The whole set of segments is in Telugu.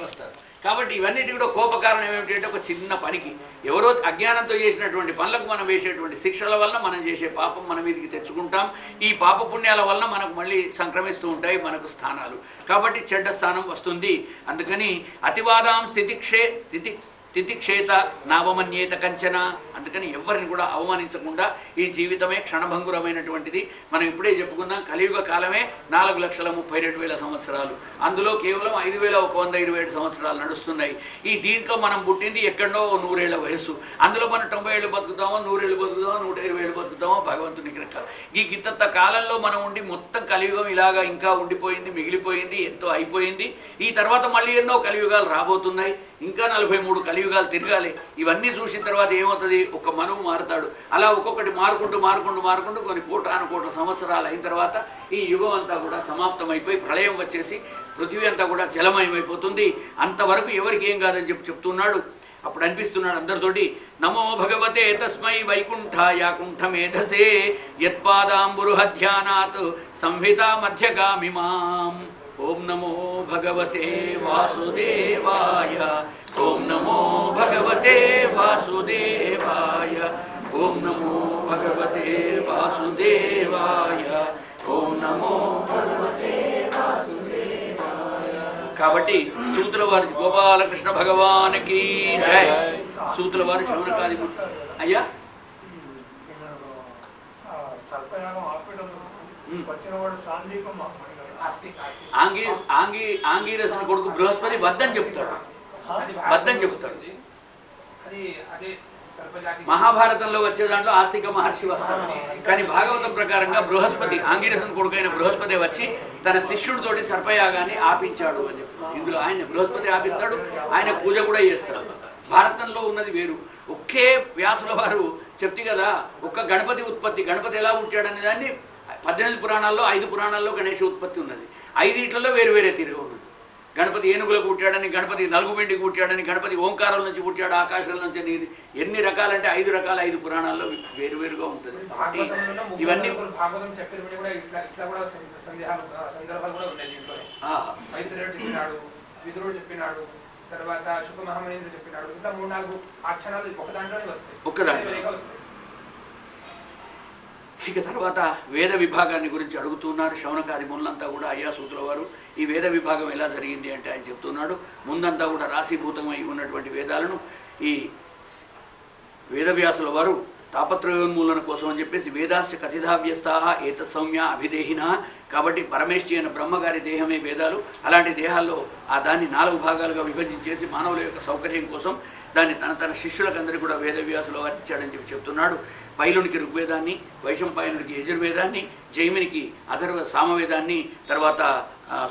వస్తారు. కాబట్టి ఇవన్నిటి కూడా కోపకారణం ఏమిటంటే ఒక చిన్న పనికి ఎవరో అజ్ఞానంతో చేసినటువంటి పనులకు మనం వేసేటువంటి శిక్షల వల్ల మనం చేసే పాపం మన మీదకి తెచ్చుకుంటాం. ఈ పాప పుణ్యాల వల్ల మనకు మళ్ళీ సంక్రమిస్తూ ఉంటాయి మనకు స్థానాలు. కాబట్టి చెడ్డ స్థానం వస్తుంది. అందుకని అతివాదాం తితిక్షేత నావమన్యేత కంచన. అందుకని ఎవరిని కూడా అవమానించకుండా ఈ జీవితమే క్షణభంగురమైనటువంటిది. మనం ఇప్పుడే చెప్పుకున్నాం, కలియుగ కాలమే 4,32,000 సంవత్సరాలు. అందులో కేవలం 5,127 సంవత్సరాలు నడుస్తున్నాయి. ఈ దీంట్లో మనం పుట్టింది ఎక్కడో 100 ఏళ్ల వయస్సు. అందులో మనం 90 ఏళ్ళు బతుకుతామో, 100 ఏళ్ళు బతుకుతామో, 120 ఏళ్ళు బతుకుతామో భగవంతునికి లెక్క. ఈ గిత్తంత కాలంలో మనం ఉండి మొత్తం కలియుగం ఇలాగా ఇంకా ఉండిపోయింది, మిగిలిపోయింది, ఎంతో అయిపోయింది. ఈ తర్వాత మళ్ళీ ఎన్నో కలియుగాలు రాబోతున్నాయి. ఇంకా 43 కలియుగాలు తిరగాలి. ఇవన్నీ చూసిన తర్వాత ఏమవుతుంది? ఒక మనువు మారుతాడు. అలా ఒక్కొక్కటి మారుకుంటూ కొన్ని కోటాను సంవత్సరాలు అయిన తర్వాత ఈ యుగం అంతా కూడా సమాప్తమైపోయి ప్రళయం వచ్చేసి పృథివీ అంతా కూడా జలమయమైపోతుంది. అంతవరకు ఎవరికి ఏం కాదని చెప్తున్నాడు. అప్పుడు అనిపిస్తున్నాడు అందరితోటి, నమో భగవతే తస్మై వైకుంఠాయ కుంఠమేధసే యత్పాదాంబురుహధ్యానాత్ సంహితా మధ్యగామిమాం. ఓం నమో భగవతే వాసుదేవాయ. ఓం నమో భగవతే వాసుదేవాయ. ఓం నమో భగవతే వాసుదేవాయ. ఓం నమో భగవతే వాసుదేవాయ. కాబట్టి సూతుల వారి గోపాలకృష్ణ భగవానికి జై. సూతుల వారి శౌనకాది అయ్యా ఆంగీరసుని కొడుకు బృహస్పతి వద్దని చెప్తాడు. మహాభారతంలో వచ్చే దాంట్లో ఆస్తిక మహర్షి వస్తాడు. కానీ భాగవతం ప్రకారంగా బృహస్పతి, ఆంగీరసుని కొడుకైన బృహస్పతి వచ్చి తన శిష్యుడితోటి సర్పయాగాన్ని ఆపించాడు అని చెప్తాడు. ఇందులో ఆయన బృహస్పతి ఆపిస్తాడు, ఆయన పూజ కూడా చేస్తాడు. భారతంలో ఉన్నది వేరు. ఒకే వ్యాసుల వారు చెప్తే కదా ఒక్క గణపతి ఉత్పత్తి, గణపతి ఎలా పుట్టాడనే దాన్ని 18 పురాణాల్లో 5 పురాణాల్లో గణేష ఉత్పత్తి ఉన్నది. 5 వేరు వేరే తీరుగా ఉన్నది. గణపతి ఏనుగులకు పుట్టాడని, గణపతి నలుగుబెండికి పుట్టాడని, గణపతి ఓంకారం నుంచి పుట్టాడు, ఆకాశం నుంచి. ఎన్ని రకాలంటే 5 రకాల 5 పురాణాల్లో వేరువేరుగా ఉంటుంది. ఇవన్నీ తర్వాత శుక మహామహేంద్ర చెప్పినాడు. ఇట్లా 3-4 ఆఖ్యానాలు ఒక దాంట్లోనే వస్తాయి. ఇక తర్వాత వేద విభాగాన్ని గురించి అడుగుతున్నారు శౌనకాది మునులంతా కూడా. అయ్యా సూతుల వారు, ఈ వేద విభాగం ఎలా జరిగింది అంటే ఆయన చెప్తున్నాడు, ముందంతా కూడా రాశీభూతమై ఉన్నటువంటి వేదాలను ఈ వేదవ్యాసుల వారు తాపత్రయోన్మూలన కోసం అని చెప్పేసి వేదాస్య కథితావ్యస్తాహ ఏతత్ సౌమ్య అభిదేహిన. కాబట్టి పరమేష్ఠి అయిన బ్రహ్మగారి దేహమే వేదాలు. అలాంటి దేహాల్లో ఆ దాన్ని 4 భాగాలుగా విభజించేసి మానవుల యొక్క సౌకర్యం కోసం దాన్ని తన శిష్యులకందరికీ కూడా వేదవ్యాసులు ఇచ్చాడని చెప్పి చెప్తున్నాడు. పైలునికి ఋగ్వేదాన్ని, వైశంపాయనుడికి యజుర్వేదాన్ని, జైమినికి అథర్వ సామవేదాన్ని, తర్వాత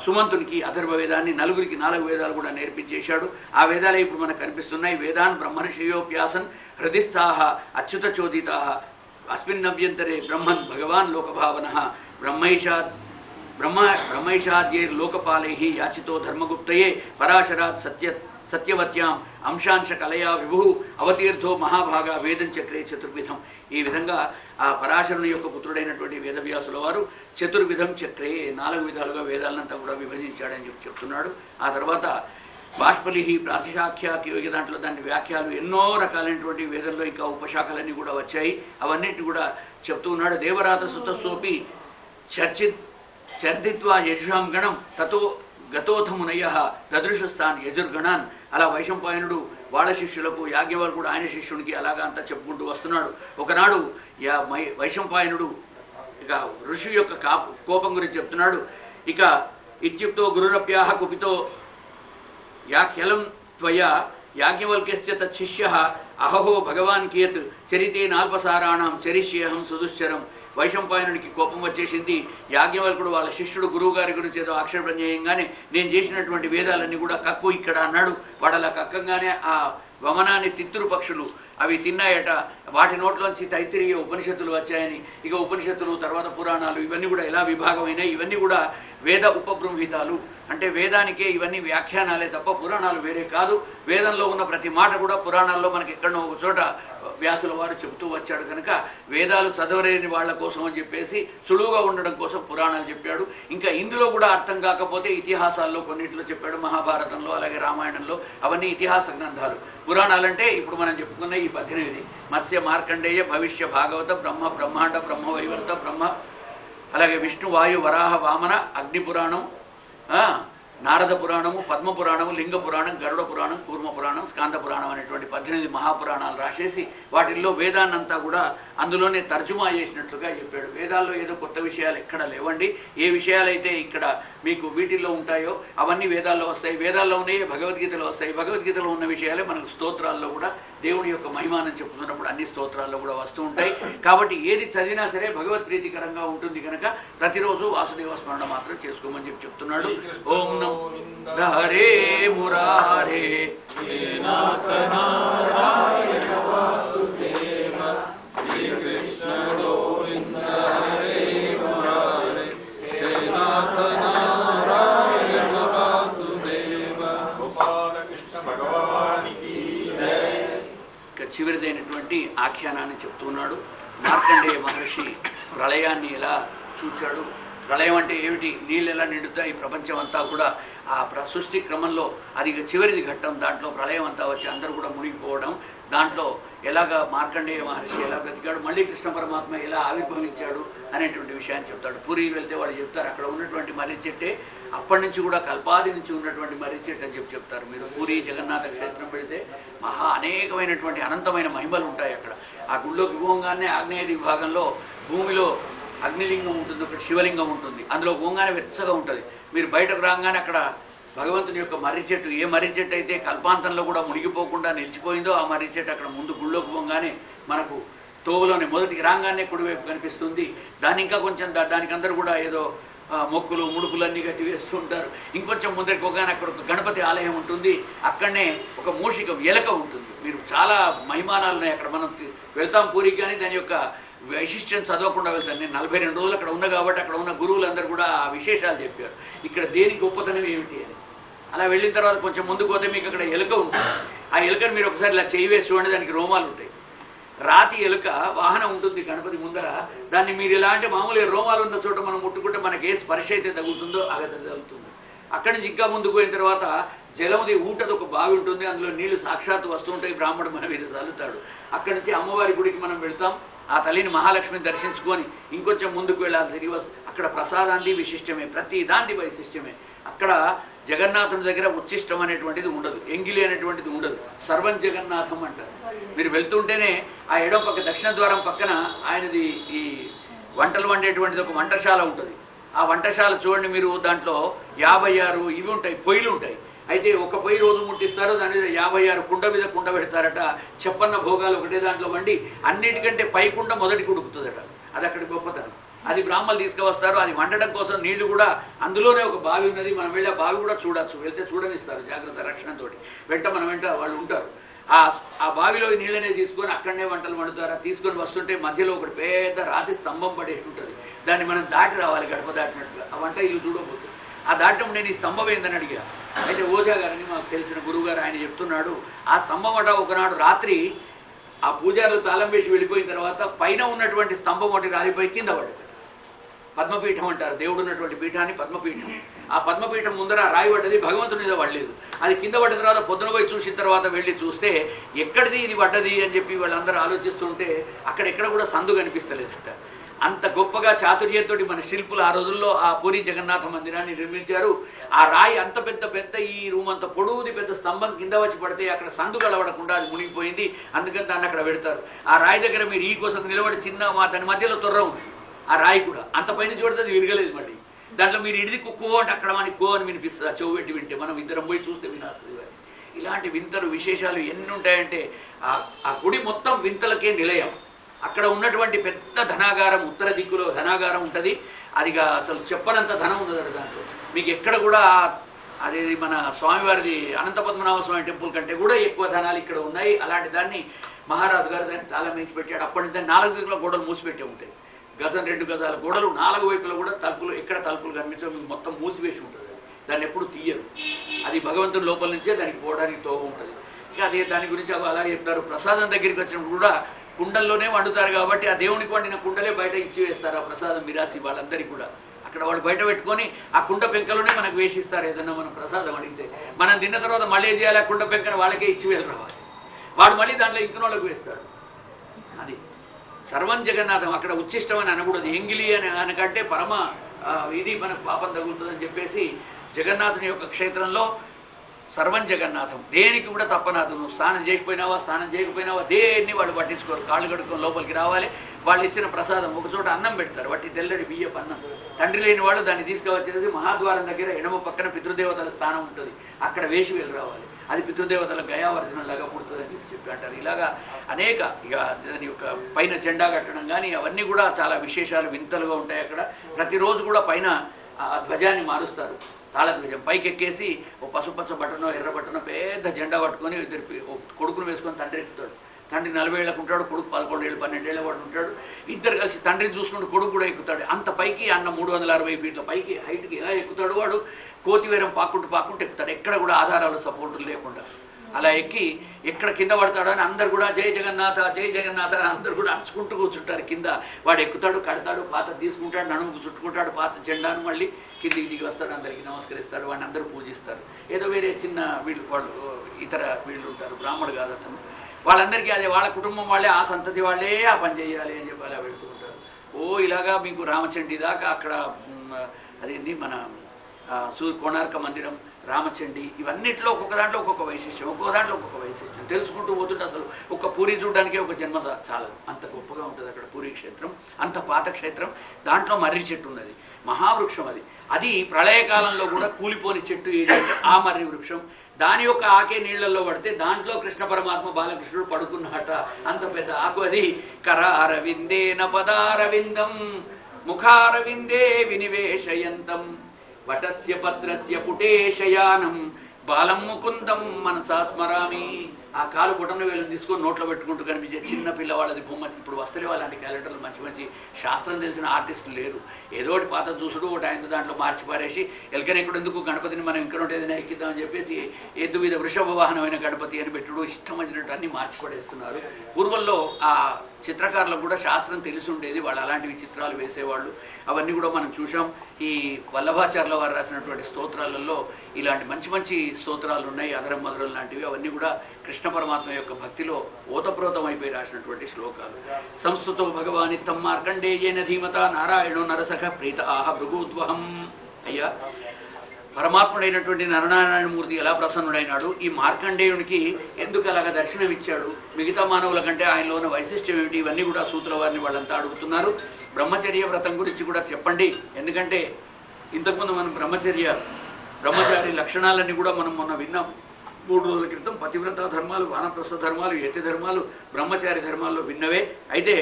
సుమంతునికి అథర్వ వేదాన్ని, నలుగురికి 4 వేదాలు కూడా నేర్పించేశాడు. ఆ వేదాలే ఇప్పుడు మనకు కనిపిస్తున్నాయి. వేదాన్ బ్రహ్మర్షయోప్యాసన్ హృదిస్థాః అచ్యుత చోదితాః అస్మిన్నభ్యంతరే బ్రహ్మన్ భగవాన్ లోకభావనః బ్రహ్మైషాద్యైర్ లోకపాలైః యాచితో ధర్మగుప్తయే పరాశరాత్ సత్యవత్యాం అంశాంశ కలయా విభు అవతీర్థో మహాభాగా వేదం చక్రే చతుర్విధం. ఈ విధంగా ఆ పరాశరుని యొక్క పుత్రుడైనటువంటి వేదవ్యాసుల వారు చతుర్విధం చక్రే 4 విధాలుగా వేదాలంతా కూడా విభజించాడని చెప్తున్నాడు. ఆ తర్వాత బాష్పలిహి ప్రాతిశాఖ్యాకి యోగి దాంట్లో దాని వ్యాఖ్యలు ఎన్నో రకాలైనటువంటి వేదంలో ఇంకా ఉపశాఖలన్నీ కూడా వచ్చాయి. అవన్నిటిని కూడా చెప్తూ ఉన్నాడు. దేవరాత సుతస్సోపి చర్దిత్వా యజుషాం గణం తతో గతోథమునయ దదృశస్థాన్ యజుర్గణాన్. అలా వైశంపాయనుడు వాళ్ళ శిష్యులకు, యాజ్ఞవల్కుడు ఆయన శిష్యునికి అలాగా అంతా చెప్పుకుంటూ వస్తున్నాడు. ఒకనాడు వైశంపాయనుడు ఇక ఋషి యొక్క కోపం గురించి చెప్తున్నాడు. ఇక ఇత్యుక్తో గురురప్యాహ కుపితో యాఖ్యలం త్వయా యాజ్ఞవల్క్యశ్చ తచ్చిష్యః అహహో భగవాన్ కియత్ చరితేనాల్పసారాణం చరిష్యేహం సుదుశ్చరం. వైశంపాయనుడికి కోపం వచ్చేసింది. యాజ్ఞవల్కుడు వాళ్ళ శిష్యుడు గురువు గారి గురించి ఏదో ఆక్షేపణ చేయంగానే నేను చేసినటువంటి వేదాలన్నీ కూడా కక్కు ఇక్కడ అన్నాడు. వాడు అలా కక్కంగానే ఆ వమనాన్ని తిత్తురు పక్షులు అవి తిన్నాయట, వాటి నోట్లోంచి తైత్తిరీయ ఉపనిషత్తులు వచ్చాయని. ఇక ఉపనిషత్తులు తర్వాత పురాణాలు ఇవన్నీ కూడా ఎలా విభాగమైనాయి, ఇవన్నీ కూడా వేద ఉపబృంహితాలు, అంటే వేదానికే ఇవన్నీ వ్యాఖ్యానాలే తప్ప పురాణాలు వేరే కాదు. వేదంలో ఉన్న ప్రతి మాట కూడా పురాణాల్లో మనకి ఎక్కడో ఒక చోట వ్యాసుల వారు చెబుతూ వచ్చాడు కనుక వేదాలు చదవలేని వాళ్ళ కోసం అని చెప్పేసి సులువుగా ఉండడం కోసం పురాణాలు చెప్పాడు. ఇంకా ఇందులో కూడా అర్థం కాకపోతే ఇతిహాసాల్లో కొన్నిట్లో చెప్పాడు, మహాభారతంలో అలాగే రామాయణంలో, అవన్నీ ఇతిహాస గ్రంథాలు. పురాణాలంటే ఇప్పుడు మనం చెప్పుకున్న ఈ 18 మత్స్య మార్కండేయ భవిష్య భాగవత బ్రహ్మ బ్రహ్మాండ బ్రహ్మవైవర్త బ్రహ్మ, అలాగే విష్ణు వాయు వరాహ వామన అగ్ని పురాణం, నారద పురాణము, పద్మ పురాణము, లింగ పురాణం, గరుడ పురాణం, కూర్మ పురాణం, స్కాంద పురాణం అనేటువంటి 18 మహాపురాణాలు రాసేసి వాటిల్లో వేదాన్నంతా కూడా అందులోనే తర్జుమా చేసినట్లుగా చెప్పాడు. వేదాల్లో ఏదో కొత్త విషయాలు ఎక్కడ లేవండి. ఏ విషయాలైతే ఇక్కడ మీకు వీటిల్లో ఉంటాయో అవన్నీ వేదాల్లో వస్తాయి. వేదాల్లో ఉన్నాయి భగవద్గీతలో వస్తాయి. భగవద్గీతలో ఉన్న విషయాలే మనకు స్తోత్రాల్లో కూడా దేవుని యొక్క మహిమానం చెప్తున్నప్పుడు అన్ని స్తోత్రాల్లో కూడా వస్తూ ఉంటాయి. కాబట్టి ఏది చదివినా సరే భగవత్ ప్రీతికరంగా ఉంటుంది కనుక ప్రతిరోజు వాసుదేవ స్మరణ మాత్రం చేసుకోమని చెప్తున్నాడు. ఓం నమో హరే మురారే చివరిదైనటువంటి ఆఖ్యానాన్ని చెప్తున్నాడు. మార్కండేయ మహర్షి ప్రళయాన్ని ఎలా చూచాడు, ప్రళయం అంటే ఏమిటి, నీళ్ళు ఎలా నిండుతాయి, ప్రపంచం అంతా కూడా ఆ సృష్టి క్రమంలో అది చివరిది ఘట్టం. దాంట్లో ప్రళయం అంతా వచ్చి అందరూ కూడా మునిగిపోవడం, దాంట్లో ఎలాగా మార్కండేయ మహర్షి ఎలా బ్రతికాడు, మళ్ళీ కృష్ణ పరమాత్మ ఎలా ఆవిర్భవించాడు అనేటువంటి విషయాన్ని చెప్తాడు. పూరి వెళ్తే వాళ్ళు చెప్తారు అక్కడ ఉన్నటువంటి మర్రి చెట్టే అప్పటి నుంచి కూడా కల్పాది నుంచి ఉన్నటువంటి మర్రి చెట్టు అని చెప్తారు. మీరు పూరి జగన్నాథ క్షేత్రం పెడితే మహా అనేకమైనటువంటి అనంతమైన మహిమలు ఉంటాయి అక్కడ. ఆ గుళ్ళోకి పోగానే ఆగ్నేయ విభాగంలో భూమిలో అగ్నిలింగం ఉంటుంది, ఒకటి శివలింగం ఉంటుంది, అందులో పోగానే వెచ్చగా ఉంటుంది. మీరు బయటకు రాగానే అక్కడ భగవంతుని యొక్క మర్రి చెట్టు, ఏ మర్రి చెట్టు అయితే కల్పాంతంలో కూడా మునిగిపోకుండా నిలిచిపోయిందో ఆ మర్రి చెట్టు అక్కడ ముందు గుళ్ళోకి పోగానే మనకు తోవులోనే మొదటికి రాగానే కుడివైపు కనిపిస్తుంది. దాన్ని ఇంకా కొంచెం దానికి అందరూ కూడా ఏదో మొక్కులు ముడుపులు అన్నీ కట్టి వేస్తూ ఉంటారు. ఇంకొంచెం ముందరికి పోగానే అక్కడ ఒక గణపతి ఆలయం ఉంటుంది, అక్కడనే ఒక మూషికం ఎలక ఉంటుంది. మీరు చాలా మహిమానాలు ఉన్నాయి అక్కడ. మనం వెళ్తాం పూరికి కానీ దాని యొక్క వైశిష్ట్యం చదవకుండా వెళ్తాను. నేను 42 రోజులు అక్కడ ఉన్నా కాబట్టి అక్కడ ఉన్న గురువులందరూ కూడా ఆ విశేషాలు చెప్పారు. ఇక్కడ దేని గొప్పతనం ఏమిటి అని. అలా వెళ్ళిన తర్వాత కొంచెం ముందుకు పోతే మీకు అక్కడ ఎలుక ఉంటుంది. ఆ ఎలుకను మీరు ఒకసారి ఇలా చేయి వేసి చూడండి, దానికి రోమాలు ఉంటాయి. రాతి ఎలుక వాహనం ఉంటుంది గణపతి ముందర. దాన్ని మీరు ఎలా అంటే మామూలుగా రోమాలు ఉన్న చోట మనం ముట్టుకుంటే మనకి ఏ స్పర్శ అయితే తగులుతుందో అది తగులుతుంది. అక్కడి నుంచి ఇంకా ముందుకు పోయిన తర్వాత జలముది ఊటది ఒక బావి ఉంటుంది, అందులో నీళ్లు సాక్షాత్తు వస్తుంటాయి. బ్రాహ్మణుడు మన మీద చల్లుతాడు. అక్కడి నుంచి అమ్మవారి గుడికి మనం వెళ్తాం. ఆ తల్లిని మహాలక్ష్మిని దర్శించుకొని ఇంకొంచెం ముందుకు వెళ్ళాలి. తిరిగి అక్కడ ప్రసాదాన్ని విశిష్టమే, ప్రతి దాన్ని వైశిష్టమే. అక్కడ జగన్నాథుని దగ్గర ఉచ్చిష్టం అనేటువంటిది ఉండదు, ఎంగిలి అనేటువంటిది ఉండదు, సర్వం జగన్నాథం అంటారు. మీరు వెళ్తుంటేనే ఆ ఎడమ పక్క దక్షిణ ద్వారం పక్కన ఆయనది ఈ వంటలు వండేటువంటిది ఒక వంటశాల ఉంటుంది. ఆ వంటశాల చూడండి మీరు, దాంట్లో 56 ఇవి ఉంటాయి, పొయ్యిలు ఉంటాయి. అయితే ఒక పొయ్యి రోజు ముట్టిస్తారు, దాని మీద 56 కుండ మీద కుండ పెడతారట. చెప్పన్న భోగాలు ఒకటే దాంట్లో వండి అన్నిటికంటే పై కుండ మొదటి ఉడుకుతుందట. అది అక్కడి గొప్పతనం. అది బ్రాహ్మణులు తీసుకువస్తారు. అది వండడం కోసం నీళ్లు కూడా అందులోనే ఒక బావి ఉన్నది. మనం వెళ్ళి ఆ బావి కూడా చూడొచ్చు, వెళ్తే చూడనిస్తారు జాగ్రత్త రక్షణతో. వెంట మనం వెంట వాళ్ళు ఉంటారు. ఆ బావిలో నీళ్ళనే తీసుకొని అక్కడనే వంటలు వండుతారు. తీసుకొని వస్తుంటే మధ్యలో ఒకటి పెద్ద రాతి స్తంభం పడేసి ఉంటుంది. దాన్ని మనం దాటి రావాలి, గడప దాటినట్టుగా. ఆ వంట ఇల్లు చూడబోతుంది. ఆ దాటం నేను ఈ స్తంభం ఏందని అడిగా. అయితే ఓజా గారని మాకు తెలిసిన గురువు గారు, ఆయన చెప్తున్నాడు ఆ స్తంభం అట ఒకనాడు రాత్రి ఆ పూజారులు తాళం వేసి వెళ్ళిపోయిన తర్వాత పైన ఉన్నటువంటి స్తంభం ఒకటి రాలిపోయి కింద పడ్డది. పద్మపీఠం అంటారు, దేవుడు ఉన్నటువంటి పీఠాన్ని పద్మపీఠం. ఆ పద్మపీఠం ముందర రాయి పడ్డది, భగవంతుని మీద పడలేదు. అది కింద పడ్డ తర్వాత పొద్దున పోయి చూసిన తర్వాత వెళ్ళి చూస్తే ఎక్కడిది ఇది పడ్డది అని చెప్పి వాళ్ళందరూ ఆలోచిస్తుంటే అక్కడెక్కడ కూడా సందు కనిపిస్తలేదట. అంత గొప్పగా చాతుర్యంతో మన శిల్పులు ఆ రోజుల్లో ఆ పూరి జగన్నాథ మందిరాన్ని నిర్మించారు. ఆ రాయి అంత పెద్ద ఈ రూమ్ అంత పొడవుది పెద్ద స్తంభం కింద వచ్చి పడితే అక్కడ సందు కలవడకుండా అది మునిగిపోయింది. అందుకని దాన్ని అక్కడ పెడతారు. ఆ రాయి దగ్గర మీరు ఈ కోసం నిలబడి చిన్న దాని మధ్యలో తొర్ర ఉంది. ఆ రాయి కూడా అంత పైన చూడితే అది విరగలేదు. మళ్ళీ దాంట్లో మీరు ఇడిది కుక్కో అంటే అక్కడ మనకి కో అని వినిపిస్తుంది. ఆ చెవు పెట్టి వింటే మనం ఇద్దరం పోయి చూస్తే వినాలి. ఇలాంటి వింతలు విశేషాలు ఎన్ని ఉంటాయంటే ఆ గుడి మొత్తం వింతలకే నిలయం. అక్కడ ఉన్నటువంటి పెద్ద ధనాగారం, ఉత్తర దిక్కులో ధనాగారం ఉంటుంది. అదిగా అసలు చెప్పనంత ధనం ఉన్నది దాంట్లో. మీకు ఎక్కడ కూడా అదే మన స్వామివారిది అనంత పద్మనాభ స్వామి టెంపుల్ కంటే కూడా ఎక్కువ ధనాలు ఇక్కడ ఉన్నాయి. అలాంటి దాన్ని మహారాజు గారు దాన్ని చాలా మించి పెట్టాడు. అప్పటి నుంచి 4 దిక్కుల గోడలు మూసిపెట్టే ఉంటాయి. గజం 2 గజాల గోడలు 4 వైపులు కూడా తలుపులు ఎక్కడ తలుపులు కనిపించవు, మొత్తం మూసివేసి ఉంటుంది. దాన్ని ఎప్పుడు తీయరు. అది భగవంతుని లోపల నుంచే దానికి పోవడానికి తోవ ఉంటుంది. ఇక అదే దాని గురించి అలాగే చెప్తారు. ప్రసాదం దగ్గరికి వచ్చినప్పుడు కూడా కుండల్లోనే వండుతారు కాబట్టి ఆ దేవునికి వండిన కుండలే బయట ఇచ్చి వేస్తారు. ఆ ప్రసాదం మిరాసి వాళ్ళందరికీ కూడా అక్కడ వాళ్ళు బయట పెట్టుకొని ఆ కుండ పెంకలోనే మనకు వేసిస్తారు. ఏదన్నా మనం ప్రసాదం అడిగితే మనం తిన్న తర్వాత మళ్ళీ ఏం చేయాలి, ఆ కుండ పెంకను వాళ్ళకే ఇచ్చి వెళ్ళరావాలి. వాడు మళ్ళీ దాంట్లో ఇంకనోళ్ళకు వేస్తాడు. అది సర్వం జగన్నాథం. అక్కడ ఉచ్చిష్టం అని అనకూడదు. ఎంగిలి అని అనకంటే పరమ ఇది మనకు పాపం తగులుతుందని చెప్పేసి జగన్నాథుని యొక్క క్షేత్రంలో సర్వం జగన్నాథం. దేనికి కూడా తప్పనాథు. నువ్వు స్నానం చేసిపోయినావా స్నానం చేయకపోయినావా దేన్ని వాళ్ళు పట్టించుకోరు. కాళ్ళు కడుక్కొని లోపలికి రావాలి. వాళ్ళు ఇచ్చిన ప్రసాదం ఒక చోట అన్నం పెడతారు, వట్టి తెల్లడి బియ్యపు అన్నం. తండ్రి లేని వాళ్ళు దాన్ని తీసుకువచ్చేసి మహాద్వారం దగ్గర ఎడమ పక్కన పితృదేవతల స్థానం ఉంటుంది, అక్కడ వేసి వెళ్ళి రావాలి. అది పితృదేవతల గయావర్జనం లాగా పుడుతుందని చెప్పి అంటారు. ఇలాగా అనేక ఇక దాని యొక్క పైన జెండా కట్టడం కానీ అవన్నీ కూడా చాలా విశేషాలు వింతలుగా ఉంటాయి. అక్కడ ప్రతిరోజు కూడా పైన ధ్వజాన్ని మారుస్తారు. తాళధ్వజం పైకి ఎక్కేసి ఓ పసుపచ్చ బట్టనో ఎర్ర బట్టనో పెద్ద జెండా పట్టుకొని కొడుకును వేసుకొని తండ్రి ఎక్కుతాడు. తండ్రి 40 ఏళ్ళకు ఉంటాడు, కొడుకు 11 ఏళ్ళు 12 ఏళ్ళ వాడు ఉంటాడు. ఇద్దరు కలిసి తండ్రిని చూసుకుంటూ కొడుకు కూడా ఎక్కుతాడు. అంత పైకి అన్న 360 ఫీట్ల పైకి హైట్కి ఎలా ఎక్కుతాడు వాడు. కోతివేరం పాక్కుంటూ ఎక్కుతాడు. ఎక్కడ కూడా ఆధారాలు సపోర్టులు లేకుండా అలా ఎక్కి ఎక్కడ కింద పడతాడు అని అందరు కూడా జై జగన్నాథ జై జగన్నాథ అని అందరు కూడా అరుచుకుంటూ కూర్చుంటారు. కింద వాడు ఎక్కుతాడు, కడతాడు, పాత తీసుకుంటాడు, నడుముకు చుట్టుకుంటాడు పాత జెండాను, మళ్ళీ కిందికి దిగి వస్తాడు, అందరికీ నమస్కరిస్తాడు, వాడిని అందరూ పూజిస్తారు. ఏదో వేరే చిన్న వాళ్ళు ఇతర వీళ్ళు ఉంటారు, బ్రాహ్మడు కాదు అతను, వాళ్ళందరికీ అదే వాళ్ళ కుటుంబం వాళ్ళే ఆ సంతతి వాళ్ళే ఆ పని చేయాలి అని చెప్పి అలా వెళుతూ ఉంటారు. ఇలాగా మీకు రామచండి దాకా అక్కడ అదేంటి మన కోణార్క మందిరం, రామచండి, ఇవన్నిట్లో ఒక్కొక్క దాంట్లో ఒక్కొక్క వైశిష్ట్యం, ఒక్కొక్క దాంట్లో ఒక్కొక్క వైశిష్ట్యం తెలుసుకుంటూ పోతుంటే అసలు ఒక పూరి చూడడానికే ఒక జన్మ చాలు. అంత గొప్పగా ఉంటుంది అక్కడ పూరి క్షేత్రం. అంత పాత క్షేత్రం. దాంట్లో మర్రి చెట్టు ఉన్నది, మహావృక్షం. అది ప్రళయకాలంలో కూడా కూలిపోని చెట్టు ఏదంటే ఆ మర్రి వృక్షం. దాని యొక్క ఆకే నీళ్లలో పడితే దాంట్లో కృష్ణ పరమాత్మ బాలకృష్ణుడు పడుకున్నట. అంత పెద్ద ఆకు అది. కరారవిందేన పదారవిందం ముఖారవిందే వినివేశయంతం వటస్య పత్రస్య పుటేశయానం బాలం ముకుందం మనసా స్మరామి. ఆ కాలు పుటన వేలు తీసుకొని నోట్లో పెట్టుకుంటూ కనిపించే చిన్న పిల్లవాళ్ళది బొమ్మ ఇప్పుడు వస్తలే. అలాంటి క్యారెక్టర్లు మంచి మంచి శాస్త్రం తెలిసిన ఆర్టిస్టులు లేరు. ఏదో ఒకటి పాత చూసుడు ఒకటి ఆయన దాంట్లో మార్చి పారేసి ఎలకనెక్కడ ఎందుకు గణపతిని మనం ఇంకనోటి ఏదైనా ఎక్కిద్దామని చెప్పేసి ఎద్దు మీద వృషభ వాహనమైన గణపతి అని పెట్టుడు ఇష్టం వచ్చినట్టు అన్ని మార్చి పడేస్తున్నారు. పూర్వంలో ఆ చిత్రకారులకు కూడా శాస్త్రం తెలిసి ఉండేది. వాళ్ళు అలాంటివి చిత్రాలు వేసేవాళ్ళు. అవన్నీ కూడా మనం చూసాం. ఈ వల్లభాచార్యుల వారు రాసినటువంటి స్తోత్రాలలో ఇలాంటి మంచి మంచి స్తోత్రాలు ఉన్నాయి, అదరం మధురం లాంటివి. అవన్నీ కూడా కృష్ణ పరమాత్మ యొక్క భక్తిలో ఓతప్రోతం అయిపోయి రాసినటువంటి శ్లోకాలు. సంస్కృతో భగవానిత్తం మార్కండేయేన ధీమత నారాయణో నరసఖ ప్రీత ఆహ భృగుద్వహం. అయ్యా, పరమాత్ముడైనటువంటి నరనారాయణమూర్తి ఎలా ప్రసన్నుడైనాడు, ఈ మార్కండేయునికి ఎందుకు అలాగ దర్శనం ఇచ్చాడు, మిగతా మానవుల కంటే ఆయనలో ఉన్న వైశిష్ట్యం ఏమిటి, ఇవన్నీ కూడా సూత్రుల వారిని వాళ్ళంతా అడుగుతున్నారు. బ్రహ్మచర్య వ్రతం గురించి కూడా చెప్పండి. ఎందుకంటే ఇంతకుముందు మనం బ్రహ్మచారి లక్షణాలన్నీ కూడా మనం మొన్న విన్నాం. 3 రోజుల క్రితం పతివ్రత ధర్మాలు, వానప్రస్థ ధర్మాలు, యతి ధర్మాలు బ్రహ్మచారి ధర్మాల్లో విన్నవే. అయితే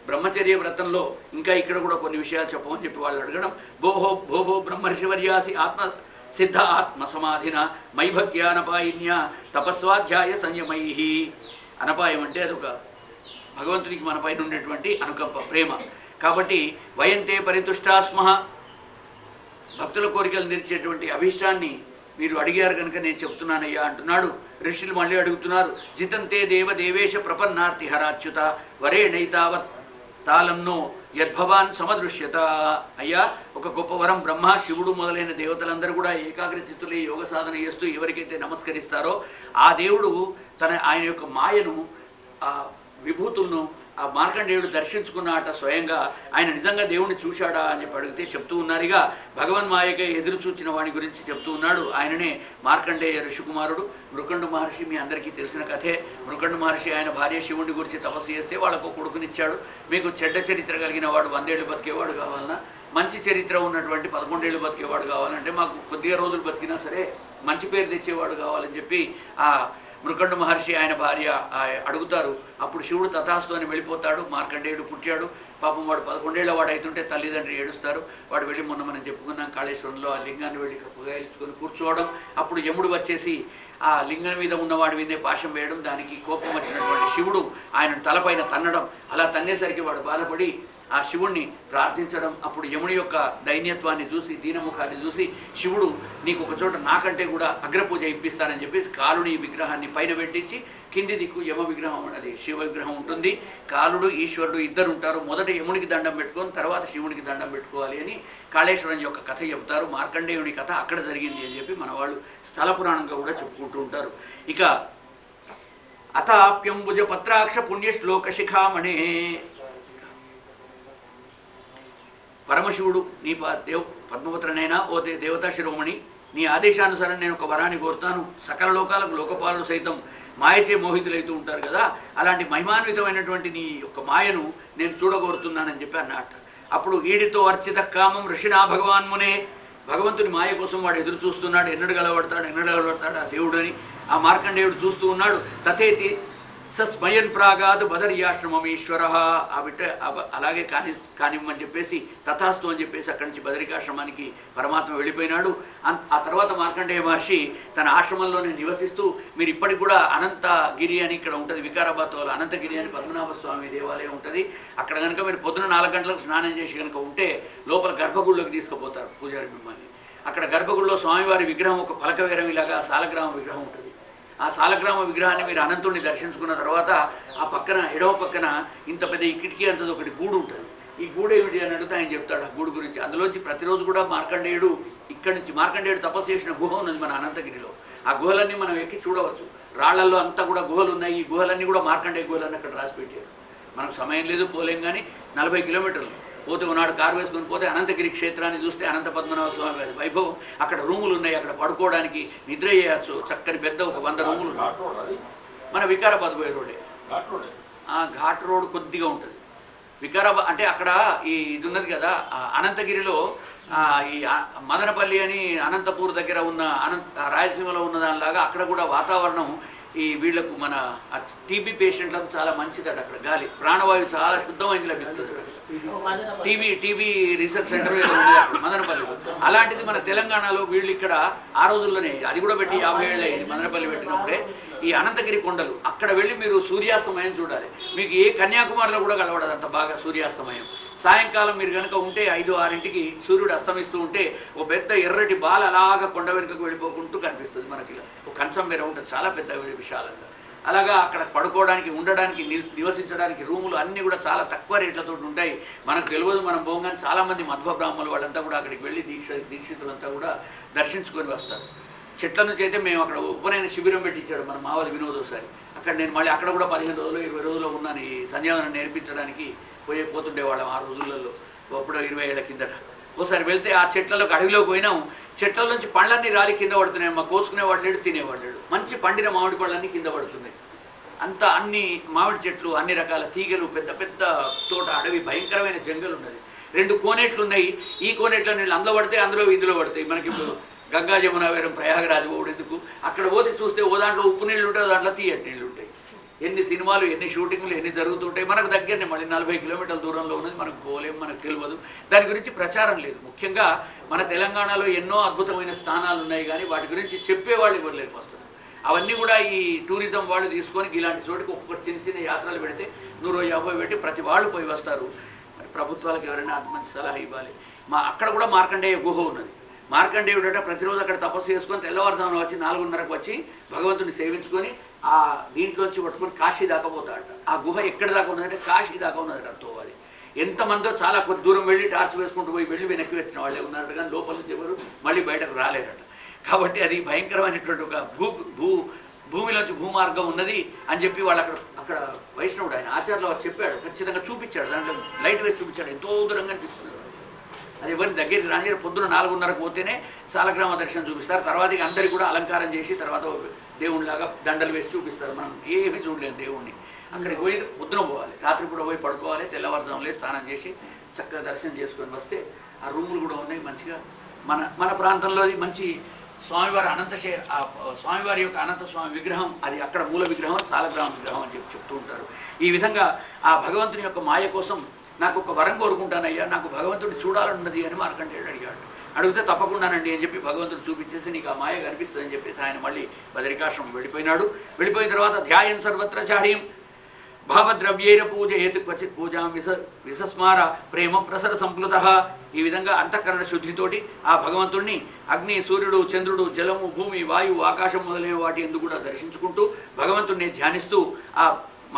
బ్రహ్మచర్య వ్రతంలో ఇంకా ఇక్కడ కూడా కొన్ని విషయాలు చెప్పమని చెప్పి వాళ్ళు అడగడం. భోభో బ్రహ్మర్షివర్యాసి ఆత్మ సిద్ధ ఆత్మ సమాధిన మైభక్త్యా అనపాయిన్య తపస్వాధ్యాయ సంయమై. అనపాయం అంటే అదొక భగవంతునికి మన పైన ఉండేటువంటి అనుకంప, ప్రేమ. కాబట్టి వయంతే పరితుష్టాస్మ, భక్తుల కోరికలు తీర్చేటువంటి అభిష్టాన్ని మీరు అడిగారు కనుక నేను చెప్తున్నానయ్యా అంటున్నాడు. ఋషులు మళ్ళీ అడుగుతున్నారు. జితంతే దేవ దేవేశ ప్రపన్నార్తి హరాచ్యుత వరేణైతావత్ తాళంనో యద్భవాన్ సమదృశ్యత. అయ్యా, ఒక గొప్ప వరం. బ్రహ్మ, శివుడు మొదలైన దేవతలందరూ కూడా ఏకాగ్రచిత్తులే యోగ సాధన చేస్తూ ఎవరికైతే నమస్కరిస్తారో ఆ దేవుడు ఆయన యొక్క మాయను, ఆ విభూతులను ఆ మార్కండేయుడు దర్శించుకున్నాట స్వయంగా. ఆయన నిజంగా దేవుణ్ణి చూశాడా అని చెప్పి అడిగితే చెప్తూ ఉన్నారుగా. భగవన్మాయగా ఎదురు చూచిన వాడి గురించి చెప్తూ ఉన్నాడు. ఆయననే మార్కండేయ ఋషికుమారుడు మృకండు మహర్షి. మీ అందరికీ తెలిసిన కథే. మృకండు మహర్షి ఆయన భార్య శివుడి గురించి తపస్సు చేస్తే వాళ్ళకు కొడుకునిచ్చాడు. మీకు చెడ్డ చరిత్ర కలిగిన వాడు 100 ఏళ్ళు బతికేవాడు కావాలన్నా, మంచి చరిత్ర ఉన్నటువంటి 11 ఏళ్ళు బతికేవాడు కావాలంటే, మాకు కొద్దిగా రోజులు బతికినా సరే మంచి పేరు తెచ్చేవాడు కావాలని చెప్పి ఆ మృకండు మహర్షి ఆయన భార్య అడుగుతారు. అప్పుడు శివుడు తథాస్తు అని వెళ్ళిపోతాడు. మార్కండేయుడు పుట్టాడు. పాపం వాడు 11 వాడు అవుతుంటే తల్లిదండ్రి ఏడుస్తారు. వాడు వెళ్ళి మొన్న మనం చెప్పుకున్నాం కాళేశ్వరంలో ఆ లింగాన్ని వెళ్ళి పుగాయించుకొని కూర్చోవడం. అప్పుడు యముడు వచ్చేసి ఆ లింగం మీద ఉన్నవాడి మీదే పాశం వేయడం. దానికి కోపం వచ్చినటువంటి శివుడు ఆయన తలపైన తన్నడం. అలా తన్నేసరికి వాడు బాధపడి ఆ శివుణ్ణి ప్రార్థించడం. అప్పుడు యముడి యొక్క దైన్యత్వాన్ని చూసి, దీనముఖాన్ని చూసి శివుడు నీకు ఒక చోట నాకంటే కూడా అగ్రపూజ ఇప్పిస్తానని చెప్పేసి కాలుని విగ్రహాన్ని పైన పెట్టించి కింది దిక్కు యమ విగ్రహం అది శివ విగ్రహం ఉంటుంది. కాలుడు ఈశ్వరుడు ఇద్దరు ఉంటారు. మొదట యమునికి దండం పెట్టుకొని తర్వాత శివునికి దండం పెట్టుకోవాలి అని కాళేశ్వరం యొక్క కథ చెప్తారు. మార్కండేయుడి కథ అక్కడ జరిగింది అని చెప్పి మన వాళ్ళు స్థల పురాణంగా కూడా చెప్పుకుంటూ ఉంటారు. ఇక అతాప్యంబుజ పత్రాక్ష పుణ్యశ్లోక శిఖామణే, పరమశివుడు నీ పద్మపుత్రనైనా ఓ దేవతా శిరోమణి, నీ ఆదేశానుసారం నేను ఒక వరాన్ని కోరుతాను. సకల లోకాలకు లోకపాలు సైతం మాయచే మోహితులైతూ ఉంటారు కదా, అలాంటి మహిమాన్వితమైనటువంటి నీ యొక్క మాయను నేను చూడగోరుతున్నానని చెప్పి అన్నట్టు. అప్పుడు ఈడితో అర్చిత కామం ఋషినా భగవాన్మునే, భగవంతుని మాయ కోసం వాడు ఎదురు చూస్తున్నాడు. ఎన్నడు గలబడతాడు ఆ దేవుడని ఆ మార్కండేయుడు చూస్తూ ఉన్నాడు. తథేతి సస్మయన్ ప్రాగాదు బదర్యాశ్రమం ఈశ్వర, ఆ బిడ్డ అలాగే కానివ్వమని చెప్పేసి తథాస్తు అని చెప్పేసి అక్కడి నుంచి బదరికాశ్రమానికి పరమాత్మ వెళ్ళిపోయినాడు. ఆ తర్వాత మార్కండేయ మహర్షి తన ఆశ్రమంలోనే నివసిస్తూ, మీరు ఇప్పటికి కూడా అనంతగిరి అని ఇక్కడ ఉంటుంది వికారాబాద్లో, అనంతగిరి అని పద్మనాభ స్వామి దేవాలయం ఉంటుంది. అక్కడ కనుక మీరు పొద్దున 4 గంటలకు స్నానం చేసి కనుక ఉంటే లోపల గర్భగుడిలోకి తీసుకుపోతారు పూజారి మిమ్మల్ని. అక్కడ గర్భగుడిలో స్వామివారి విగ్రహం ఒక పలకవేరం ఇలాగా సాలగ్రామ విగ్రహం ఉంటుంది. ఆ సాలగ్రామ విగ్రహాన్ని మీరు అనంతుడిని దర్శించుకున్న తర్వాత ఆ పక్కన ఎడవ పక్కన ఇంత పెద్ద ఈ కిటికీ అంతది ఒకటి గూడు ఉంటుంది. ఈ గూడు ఏమిటి అని అడిగితే ఆయన చెప్తాడు ఆ గూడు గురించి. అందులోంచి ప్రతిరోజు కూడా మార్కండేయుడు ఇక్కడి నుంచి మార్కండేయుడు తపస్సు చేసిన గుహ ఉన్నది మన అనంతగిరిలో. ఆ గుహలన్నీ మనం ఎక్కి చూడవచ్చు. రాళ్లలో అంతా కూడా గుహలు ఉన్నాయి. ఈ గుహలన్నీ కూడా మార్కండేయ గుహలన్నీ అక్కడ రాసి పెట్టారు. మనకు సమయం లేదు, పోలేం. కానీ 40 కిలోమీటర్లు పోతే ఉన్నాడు కారు వేసుకొని పోతే అనంతగిరి క్షేత్రాన్ని చూస్తే అనంత పద్మనాభ స్వామి వారి వైభవం. అక్కడ రూములు ఉన్నాయి, అక్కడ పడుకోవడానికి నిద్ర చేయవచ్చు. చక్కని పెద్ద ఒక 100 రూములు ఉన్నాయి. మన వికారాబాద్ పోయే రోడ్డే, ఘాట్ రోడ్ కొద్దిగా ఉంటుంది. వికారాబాద్ అంటే అక్కడ ఇది ఉన్నది కదా అనంతగిరిలో ఈ మదనపల్లి అని అనంతపూర్ దగ్గర ఉన్న రాయలసీమలో ఉన్న దానిలాగా అక్కడ కూడా వాతావరణం ఈ వీళ్లకు మన టీబీ పేషెంట్లకు చాలా మంచిదట. అక్కడ గాలి ప్రాణవాయువు చాలా శుద్ధమైంది లభిస్తుంది. టీబీ రీసెర్చ్ సెంటర్ ఉంది మదనపల్లి. అలాంటిది మన తెలంగాణలో వీళ్ళు ఇక్కడ ఆ రోజుల్లోనే అది కూడా పెట్టి 50 ఏళ్ళు అయింది మదనపల్లి పెట్టినప్పుడే. ఈ అనంతగిరి కొండలు అక్కడ వెళ్ళి మీరు సూర్యాస్తమయం చూడాలి. మీకు ఏ కన్యాకుమారిలో కూడా కలవడదు అంత బాగా సూర్యాస్తమయం. సాయంకాలం మీరు కనుక ఉంటే 5-6 సూర్యుడు అస్తమిస్తూ ఉంటే ఒక పెద్ద ఎర్రటి బాల అలాగా కొండ వెనుకకు వెళ్ళిపోకుంటూ కనిపిస్తుంది మనకి. ఒక కంచం మీద ఉంటుంది చాలా పెద్ద విశాలంగా. అలాగా అక్కడ పడుకోవడానికి, ఉండడానికి, నివసించడానికి రూములు అన్నీ కూడా చాలా తక్కువ రేట్లతో ఉంటాయి. మనకు తెలియదు, మనం పోగానే చాలా మంది మధ్వ బ్రాహ్మణులు వాళ్ళంతా కూడా అక్కడికి వెళ్ళి దీక్షితులంతా కూడా దర్శించుకొని వస్తారు. చెట్ల నుంచి అయితే మేము అక్కడ ఉపనయన శిబిరం పెట్టించాడు మన మావది వినోద్ ఒకసారి. అక్కడ నేను మళ్ళీ అక్కడ కూడా 15 రోజులు 20 రోజులు ఉన్నాను ఈ సంధ్యావనం నేర్పించడానికి పోతుండేవాళ్ళం ఆ రోజులలో. అప్పుడు 20 ఏళ్ల కిందట ఒకసారి వెళ్తే ఆ చెట్లలోకి అడవిలోకి పోయినాం. చెట్ల నుంచి పండ్లన్నీ రాలి కింద పడుతున్నాయి. మా కోసుకునేవాడు లేడు, తినేవాడు లేడు. మంచి పండిన మామిడి పళ్ళన్నీ కింద పడుతున్నాయి. అంతా అన్ని మామిడి చెట్లు, అన్ని రకాల తీగలు, పెద్ద పెద్ద తోట, అడవి, భయంకరమైన జంగలు ఉన్నది. 2 కోనేట్లు ఉన్నాయి. ఈ కోనేట్లో నీళ్ళు అందులో పడితే అందులో ఇందులో పడతాయి. మనకి ఇప్పుడు గంగా జమున వేరం ప్రయాగరాజు పోవడం ఎందుకు, అక్కడ పోతే చూస్తే ఓ దాంట్లో ఉప్పు నీళ్ళు ఉంటాయి, దాంట్లో తీయటి నీళ్ళు ఉంటాయి. ఎన్ని సినిమాలు, ఎన్ని షూటింగ్లు, ఎన్ని జరుగుతుంటాయి. మనకు దగ్గరనే మళ్ళీ 40 కిలోమీటర్ల దూరంలో ఉన్నది. మనకు పోలేం, మనకు తెలియదు. దాని గురించి ప్రచారం లేదు. ముఖ్యంగా మన తెలంగాణలో ఎన్నో అద్భుతమైన స్థానాలు ఉన్నాయి, కానీ వాటి గురించి చెప్పేవాళ్ళు ఎవరు లేరు వస్తుంది. అవన్నీ కూడా ఈ టూరిజం వాళ్ళు తీసుకొని ఇలాంటి చోటుకి ఒక్కొక్కటి చిన్న చిన్న యాత్రలు పెడితే 150 పెట్టి ప్రతి వాళ్ళు పోయి వస్తారు. మరి ప్రభుత్వాలకు ఎవరైనా మంచి సలహా ఇవ్వాలి. అక్కడ కూడా మార్కండేయ గుహ ఉన్నది. మార్కండేయుడట ప్రతిరోజు అక్కడ తపస్సు చేసుకొని తెల్లవారుజామున వచ్చి 4:30కు వచ్చి భగవంతుని సేవించుకొని ఆ దీంట్లోంచి పట్టుకొని కాశీ దాకా పోతాడట. ఆ గుహ ఎక్కడి దాకా ఉన్నదంటే కాశీ దాకా ఉన్నదట. తోవాలి ఎంతమందో చాలా కొద్ది దూరం వెళ్ళి టార్చ్ వేసుకుంటూ పోయి వెళ్ళి వెనక్కి వచ్చిన వాళ్ళే ఉన్నారట, కానీ లోపల నుంచి ఎవరు మళ్ళీ బయటకు రాలేరట. కాబట్టి అది భయంకరమైనటువంటి ఒక భూమిలోంచి భూమార్గం ఉన్నది అని చెప్పి వాళ్ళు అక్కడ వైష్ణవుడు ఆయన ఆచార్యులు వారు చెప్పాడు, ఖచ్చితంగా చూపించాడు. దాంట్లో లైట్ వేసి చూపించాడు. ఎంతో దూరంగా అనిపిస్తుంది. అది ఎవరిని దగ్గరికి రాని పొద్దున 4:30కు పోతేనే సాలగ్రామ దర్శనం చూపిస్తారు. తర్వాత అందరికీ కూడా అలంకారం చేసి తర్వాత దేవుడిలాగా దండలు వేసి చూపిస్తారు. మనం ఏమీ చూడలేము దేవుణ్ణి. అక్కడికి పోయి పొద్దున పోవాలి, రాత్రి కూడా పోయి పడుకోవాలి, తెల్లవారుజాములే స్నానం చేసి చక్కగా దర్శనం చేసుకొని వస్తే ఆ రూములు కూడా ఉన్నాయి మంచిగా. మన ప్రాంతంలో మంచి స్వామివారి స్వామివారి యొక్క అనంత స్వామి విగ్రహం, అది అక్కడ మూల విగ్రహం, సాలగ్రామ విగ్రహం అని చెప్తూ ఉంటారు. ఈ విధంగా ఆ భగవంతుని యొక్క మాయ కోసం నాకు ఒక వరం కోరుకుంటానయ్యా, నాకు భగవంతుడు చూడాలన్నది అని మార్కండేయుడు అడిగాడు. అడిగితే తప్పకుండానండి అని చెప్పి భగవంతుడు చూపించేసి నీకు ఆ మాయ కనిపిస్తుందని చెప్పేసి ఆయన మళ్ళీ బదరికాశ్రమం వెళ్ళిపోయినాడు. వెళ్ళిపోయిన తర్వాత ధ్యాయం సర్వత్ర చార్యం భావద్రవ్యేర పూజయేతు క్వచిత్ పూజాం విసస్మార ప్రేమ ప్రసర సంప్లుత. ఈ విధంగా అంతఃకరణ శుద్ధితోటి ఆ భగవంతుడిని అగ్ని, సూర్యుడు, చంద్రుడు, జలము, భూమి, వాయువు, ఆకాశం మొదలైన వాటి ఎందుకు కూడా దర్శించుకుంటూ భగవంతుడిని ధ్యానిస్తూ ఆ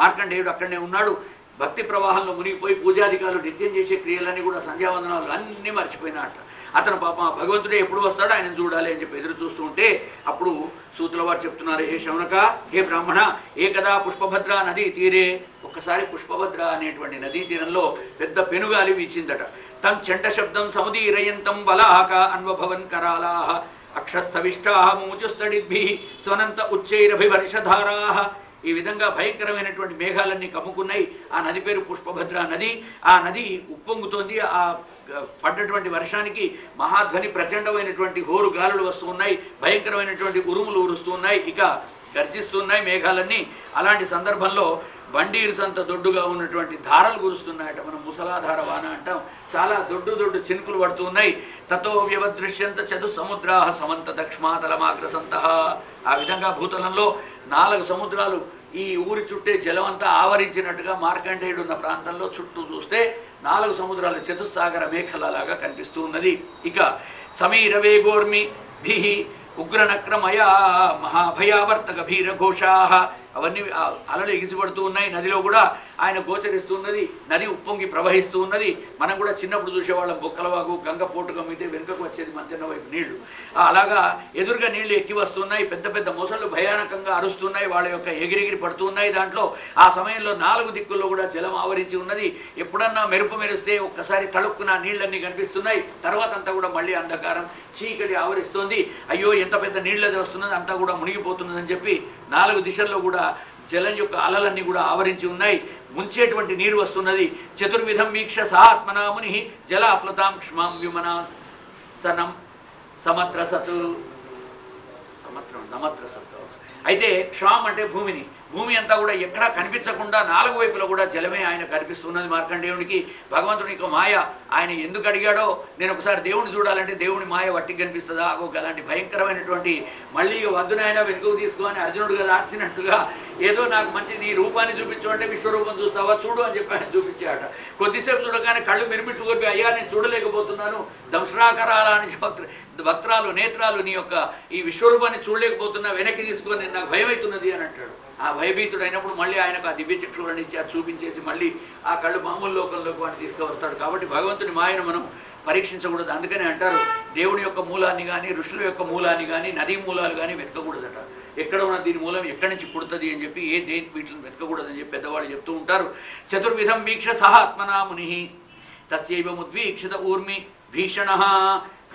మార్కండేయుడు అక్కడనే ఉన్నాడు. భక్తి ప్రవాహంలో మునిగిపోయి పూజాధికారులు నిత్యం చేసే క్రియలన్నీ కూడా సంధ్యావందనాలు అన్నీ మర్చిపోయినట్ట. అతను పాప భగవంతుడే ఎప్పుడు వస్తాడో ఆయన చూడాలి అని చెప్పి ఎదురు చూస్తూ ఉంటే అప్పుడు సూతుల వారు చెప్తున్నారు, హే శౌనక, హే బ్రాహ్మణ, ఏకదా పుష్పభద్ర నదీ తీరే. ఒక్కసారి పుష్పభద్ర అనేటువంటి నదీ తీరంలో పెద్ద పెనుగాలి వీచిందట. తం చండ శబ్దం సముదీరయంతం బలాహక అన్వభవన్ కరాలాహ అక్షస్థవిష్టాహ ముముచుస్తడిద్భిః స్వనంత ఉచ్చైరభివర్షధారాః. ఈ విధంగా భయంకరమైనటువంటి మేఘాలన్నీ కమ్ముకున్నాయి. ఆ నది పేరు పుష్పభద్ర నది. ఆ నది ఉప్పొంగుతోంది. ఆ పడ్డటువంటి వర్షానికి మహాధ్వని, ప్రచండమైనటువంటి హోరు గాలులు వస్తూ ఉన్నాయి, భయంకరమైనటువంటి ఉరుములు ఉరుస్తూ ఉన్నాయి, ఇక గర్జిస్తున్నాయి మేఘాలన్నీ. అలాంటి సందర్భంలో బండీరుసంత దొడ్డుగా ఉన్నటువంటి ధారలు కురుస్తున్నాయట. మనం ముసలాధార వాన అంటాం. చాలా దొడ్డు చినుకులు పడుతూ ఉన్నాయి. తతో వ్యవదృశ్యంత చతుసముద్రాః సమంత దక్ష్మాతలమాగ్రసంతః. ఆ విధంగా భూతలంలో 4 సముద్రాలు ఈ ఊరి చుట్టే జలమంతా ఆవరించినట్టుగా మార్కండేయుడు ఉన్న ప్రాంతంలో చుట్టూ చూస్తే 4 సముద్రాలు చతుస్సాగర మేఖలలాగా కనిపిస్తూ ఉన్నది. ఇక సమీర వేగోర్మి భీః ఉగ్రనక్రమయా మహాభయావర్తక భీరఘోషాః. అవన్నీ అలలు ఎగిసిపడుతూ ఉన్నాయి. నదిలో కూడా ఆయన గోచరిస్తూ ఉన్నది. నది ఉప్పొంగి ప్రవహిస్తూ ఉన్నది. మనం కూడా చిన్నప్పుడు చూసేవాళ్ళం, బొక్కలవాగు, గంగ పోటు గమ్మితే వెనుకకు వచ్చేది మంచన్న వైపు నీళ్లు. అలాగా ఎదురుగా నీళ్లు ఎక్కి వస్తున్నాయి. పెద్ద పెద్ద మొసళ్ళు భయానకంగా అరుస్తున్నాయి. వాళ్ళ యొక్క ఎగిరెగిరి పడుతూ ఉన్నాయి. దాంట్లో ఆ సమయంలో 4 దిక్కుల్లో కూడా జలం ఆవరించి ఉన్నది. ఎప్పుడన్నా మెరుపు మెరిస్తే ఒక్కసారి తళుక్కున నీళ్లన్నీ కనిపిస్తున్నాయి. తర్వాత అంతా కూడా మళ్ళీ అంధకారం, చీకటి ఆవరిస్తోంది. అయ్యో ఎంత పెద్ద నీళ్ళది వస్తున్నది, అంతా కూడా మునిగిపోతున్నదని చెప్పి 4 దిశల్లో కూడా జలం యొక్క అలలన్నీ కూడా ఆవరించి ఉన్నాయి. ముంచేటువంటి నీరు వస్తున్నది. చతుర్విధం వీక్ష సాత్మనా ముని జలాప్లతాం క్షమాం వ్యుమనా సనం సమత్రసతు. అయితే క్షాం అంటే భూమిని, భూమి అంతా కూడా ఎక్కడా కనిపించకుండా 4 వైపులో కూడా జలమే ఆయన కనిపిస్తున్నది మార్కండేయునికి. భగవంతునికి మాయ ఆయన ఎందుకు అడిగాడో, నేను ఒకసారి దేవుడిని చూడాలంటే దేవుని మాయ వట్టికి కనిపిస్తుందా? అలాంటి భయంకరమైనటువంటి మళ్ళీ వద్దునైనా వెనుకకు తీసుకొని అర్జునుడు కదా ఆర్చినట్టుగా ఏదో నాకు మంచి నీ రూపాన్ని చూపించు అంటే విశ్వరూపం చూస్తావా చూడు అని చెప్పి ఆయన చూపించాట. కొద్దిసేపు చూడగానే కళ్ళు మిరుమిట్టుకొని అయ్యా నేను చూడలేకపోతున్నాను, దంశ్రాకరాల అని వక్త్రాలు, నేత్రాలు, నీ యొక్క ఈ విశ్వరూపాన్ని చూడలేకపోతున్నా, వెనక్కి తీసుకొని నాకు భయం అవుతున్నది అని అంటాడు. ఆ భయభీతుడు అయినప్పుడు మళ్ళీ ఆయనకు ఆ దివ్య చక్షువులను ఇచ్చి అది చూపించేసి మళ్ళీ ఆ కళ్ళు మామూలు లోకంలోకి వాడిని తీసుకువస్తాడు. కాబట్టి భగవంతుని మాయను మనం పరీక్షించకూడదు. అందుకని అంటారు, దేవుని యొక్క మూలాన్ని కానీ, ఋషుల యొక్క మూలాన్ని కానీ, నదీ మూలాలు కానీ వెతకకూడదట. ఎక్కడ ఉన్న దీని మూలం ఎక్కడి నుంచి పుడుతుంది అని చెప్పి దేని వీటిని వెతకకూడదని చెప్పి పెద్దవాళ్ళు చెప్తూ ఉంటారు. చతుర్విధం వీక్ష సహాత్మనా ముని తస్యైవ ముద్వీక్షిత ఊర్మి భీషణ.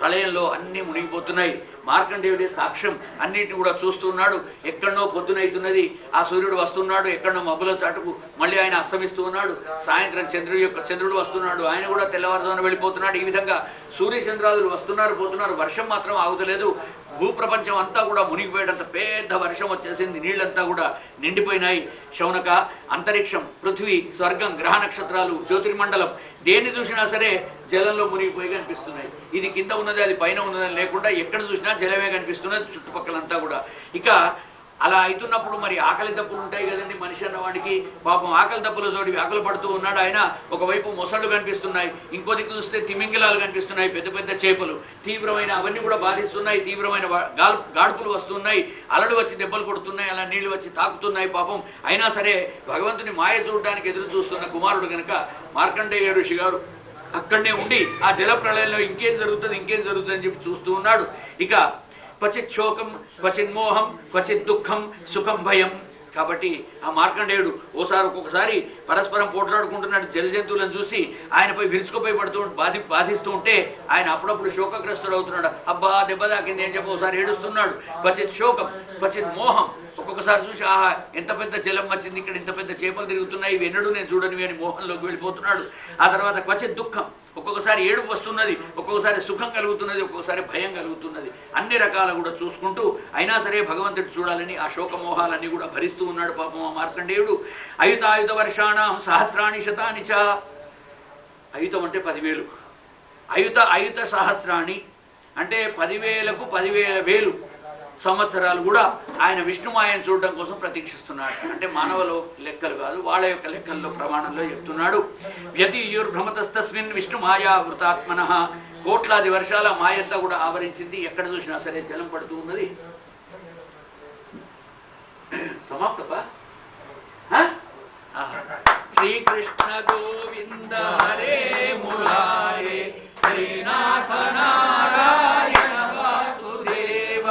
ప్రళయంలో అన్నీ మునిగిపోతున్నాయి. మార్కండేయుడే సాక్ష్యం, అన్నింటిని కూడా చూస్తున్నాడు. ఎక్కడనో పొద్దునైతున్నది, ఆ సూర్యుడు వస్తున్నాడు, ఎక్కడనో మబ్బుల చాటుకు మళ్ళీ ఆయన అస్తమిస్తూ ఉన్నాడు. సాయంత్రం చంద్రుడు వస్తున్నాడు, ఆయన కూడా తెల్లవారుజామున వెళ్ళిపోతున్నాడు. ఈ విధంగా సూర్యచంద్రాలు వస్తున్నారు, పోతున్నారు. వర్షం మాత్రం ఆగుతలేదు. భూప్రపంచం అంతా కూడా మునిగిపోయేటంత పెద్ద వర్షం వచ్చేసింది. నీళ్లంతా కూడా నిండిపోయినాయి. శౌనక, అంతరిక్షం, పృథ్వీ, స్వర్గం, గ్రహ నక్షత్రాలు, జ్యోతిర్మండలం దేన్ని చూసినా సరే జలంలో మునిగిపోయి కనిపిస్తున్నాయి. ఇది కింద ఉన్నది, అది పైన ఉన్నదని లేకుండా ఎక్కడ చూసినా జలమే కనిపిస్తున్నది చుట్టుపక్కలంతా కూడా. ఇక అలా అవుతున్నప్పుడు మరి ఆకలి దప్పులు ఉంటాయి కదండి మనిషి అన్నవాడికి. పాపం ఆకలి దప్పుల తోటి వ్యాకులు పడుతూ ఉన్నాడు ఆయన. ఒకవైపు మొసళ్ళు కనిపిస్తున్నాయి, ఇంకో దిక్కు చూస్తే తిమింగిలాలు కనిపిస్తున్నాయి, పెద్ద పెద్ద చేపలు, తీవ్రమైన అవన్నీ కూడా బాధిస్తున్నాయి. తీవ్రమైన గాడుపులు వస్తున్నాయి, అలలు వచ్చి దెబ్బలు కొడుతున్నాయి, అలా నీళ్లు వచ్చి తాకుతున్నాయి. పాపం అయినా సరే భగవంతుని మాయ చూడడానికి ఎదురు చూస్తున్న కుమారుడు గనక మార్కండేయ ఋషి గారు అక్కడనే ఉండి ఆ జల ప్రళయంలో ఇంకేం జరుగుతుంది అని చెప్పి చూస్తూ ఉన్నాడు. ఇక క్వచిత్ శోకం, క్వచిత్ మోహం, క్వచిత్ దుఃఖం, సుఖం, భయం. కాబట్టి ఆ మార్కండేయుడు ఒక్కొక్కసారి పరస్పరం పోట్లాడుకుంటున్నాడు. జలజంతువులను చూసి ఆయనపై విరుచుకుపోయి బాధిస్తూ ఉంటే ఆయన అప్పుడప్పుడు శోకగ్రస్తుడు అవుతున్నాడు. అబ్బా దెబ్బ తాకింది అని చెప్పి ఒకసారి ఏడుస్తున్నాడు. క్వచిత్ శోకం, క్వచిత్ మోహం. ఒక్కొక్క ఒక్కొక్కసారి చూసి ఆహా ఎంత పెద్ద జలం వచ్చింది, ఇక్కడ ఇంత పెద్ద చేపలు తిరుగుతున్నాయి, ఇవి ఎన్నడూ నేను చూడనివి అని మోహంలోకి వెళ్ళిపోతున్నాడు. ఆ తర్వాత క్వచిత్ దుఃఖం, ఒక్కొక్కసారి ఏడుపు వస్తున్నది, ఒక్కొక్కసారి సుఖం కలుగుతున్నది, ఒక్కొక్కసారి భయం కలుగుతున్నది. అన్ని రకాలు కూడా చూసుకుంటూ అయినా సరే భగవంతుడు చూడాలని ఆ శోకమోహాలన్నీ కూడా భరిస్తూ ఉన్నాడు పాపం ఆ మార్కండేయుడు. అయుతాయుధ వర్షాణం సహస్రాణి శతాని చ. అయుతం అంటే 10,000, అయుత సహస్రాణి అంటే 10,000కు 10,000 సంవత్సరాలు కూడా ఆయన విష్ణుమాయను చూడడం కోసం ప్రతీక్షిస్తున్నాడు. అంటే మానవుల లెక్కలు కాదు, వాళ్ళ యొక్క లెక్కల్లో ప్రమాణంలో చెప్తున్నాడు. వ్యతియుర్భ్రమతస్తస్మిన్ విష్ణుమాయా వృతాత్మన. కోట్లాది వర్షాల మాయంతా కూడా ఆవరించింది, ఎక్కడ చూసినా సరే జలం పడుతూ ఉన్నది. సమాప్తపా? శ్రీకృష్ణ గోవింద హరే మురారే శ్రీనాథ నారాయణ వాసుదేవ.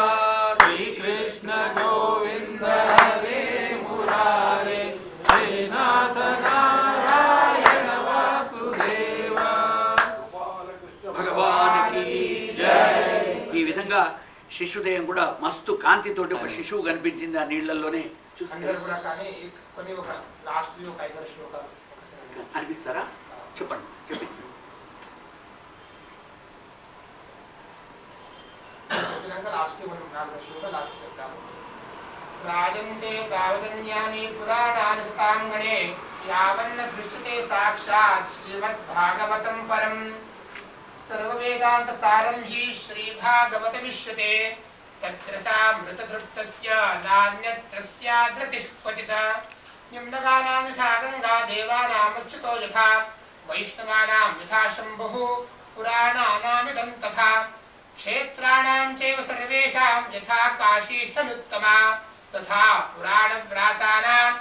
శ్రీకృష్ణ గోవింద హరే మురారే శ్రీనాథ నారాయణ వాసుదేవ. భగవానికి జై. ఈ విధంగా శిశుదేయం కూడా మస్తు కాంతితోటి ఒక శిశువు కనిపించింది ఆ నీళ్లలోనే. అనిపిస్తారా? చెప్పండి. రాజంతే తావదన్యాని పురాణాని సుతాంగణే యావన్న దృశ్యతే సాక్షాత్ శ్రీమద్భాగవతం పరం. సర్వవేదాంత సారం హి శ్రీభాగవతమిష్యతే. తత్ర సామృతదృప్తస్య నాన్యత్రస్యాద్రతిః క్వచిత్. నిమ్నగానాం యథా గంగా దేవానామచ్యుతో యథా వైష్ణవానాం యథా శంభుః పురాణానామిదం తథా. క్షేత్రాణాం చైవ సర్వేషాం యథా కాశీ సముత్తమా తథా పురాణవ్రాతానాం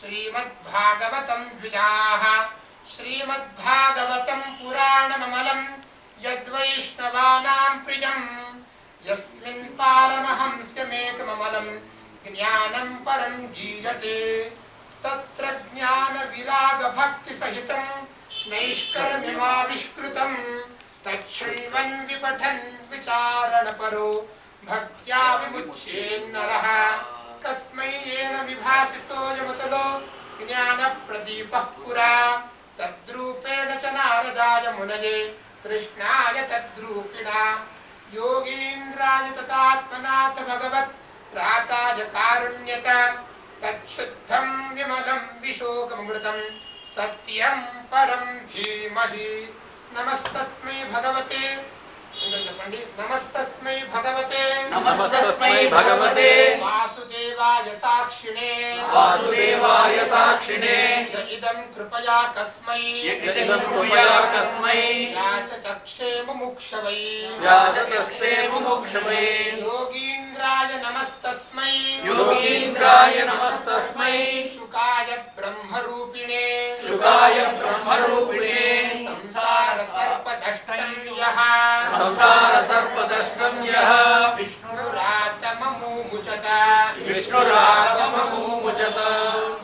శ్రీమద్భాగవతం ద్విజాః. శ్రీమద్భాగవతం పురాణమమలం యద్వైష్ణవానాం ప్రియం. యస్మిన్ పారమహంస్యమేకమమలం జ్ఞానం పరం జీయతే. తత్ర జ్ఞాన విరాగ భక్తి సహితం నైష్కర్మ్యమావిష్కృతం. తచ్ఛృణ్వన్ విపఠన్ విచారణపరో భక్త్యా విముచ్యేన్నరః. తస్మై ఏన విభాసితోయమతలో జ్ఞాన ప్రదీపః పురా. తద్రూపేణ చ నారదాయ మునయే కృష్ణాయ తద్రూపిణా. योगीन्द्राय ततात्मनाथ भगवत् प्राताय कारुण्यत. तच्छुद्धं विमलं विशोकमृतं सत्यं परं धीमहि. नमस्तस्मै भगवते. नमस्तस्मै भगवते. नमस्तस्मै भगवते वासुदेवाय साक्षिणे. वासुदेवाय साक्षिणे. इदं कृपया कस्मै. इदं कृपया कस्मै. याचचक्षे मुमुक्षवै. याचचक्षे मुमुक्षवै. योगीन्द्राय नमस्तस्मै. योगीन्द्राय नमस्तस्मै. शुकाय ब्रह्मरूपिणे. शुकाय ब्रह्मरूपिणे. संसार सर्पदष्टं यः. संसार सर्पदष्टं यः. विष्णुरातममुमुचत. विष्णुरातममुमुचत.